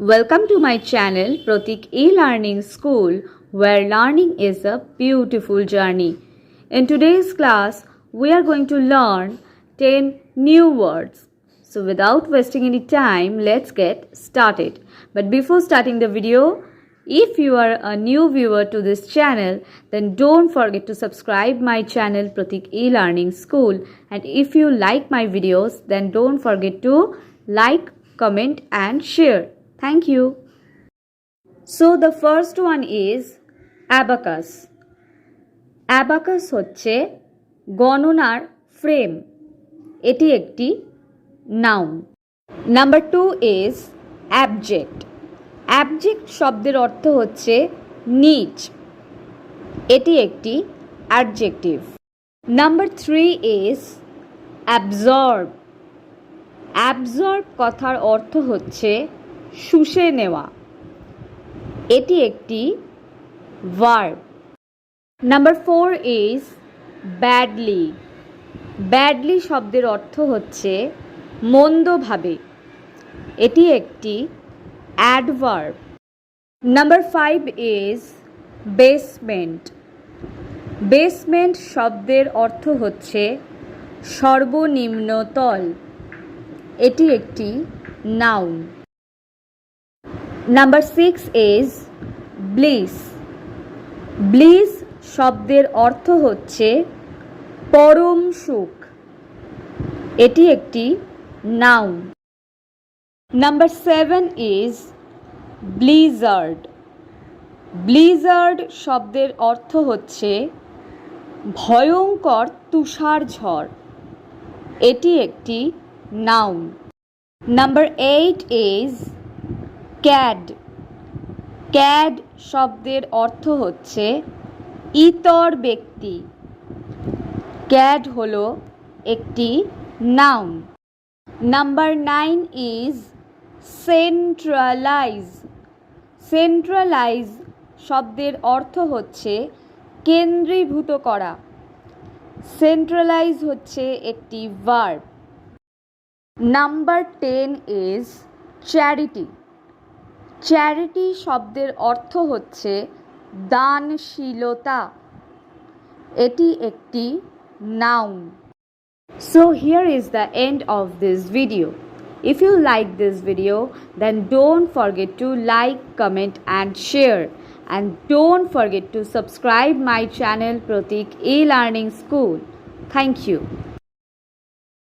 Welcome to my channel Pratik E-Learning School, where learning is a beautiful journey. In today's class, we are going to learn 10 new words. So without wasting any time, let's get started. But before starting the video, if you are a new viewer to this channel, then don't forget to subscribe my channel Pratik E-Learning School. And if you like my videos, then don't forget to like, comment and share. Thank you. So the first one is abacus. Abacus হচ্ছে গণনার frame. এটি একটি noun. Number 2 is abject. Abject শব্দের অর্থ হচ্ছে নীচ। এটি একটি adjective. Number 3 is absorb. Absorb কথার অর্থ হচ্ছে শুষে নেওয়া। এটি একটি verb. Number 4 is badly. Badly শব্দের অর্থ হচ্ছে মন্দভাবে। এটি একটি adverb. Number 5 is basement. Basement শব্দের অর্থ হচ্ছে সর্বনিম্ন তল। এটি একটি noun. Number 6 is bliss. Bliss শব্দের অর্থ হচ্ছে পরম সুখ। এটি একটি noun. Number 7 is blizzard. Blizzard শব্দের অর্থ হচ্ছে ভয়ঙ্কর তুষার ঝড়। এটি একটি noun. Number 8 is CAD. CAD শব্দের অর্থ হচ্ছে ইতর ব্যক্তি। ক্যাড হলো একটি noun. Number 9 is centralise. Centralise শব্দের অর্থ হচ্ছে কেন্দ্রীভূত করা। সেন্ট্রালাইজ হচ্ছে একটি verb. Number 10 is charity. Charity শব্দের অর্থ হচ্ছে দানশীলতা। এটি একটি noun. So here is the end of this video. If you like this video, then don't forget to like, comment and share. And don't forget to subscribe my channel Pratik E-Learning School. Thank you.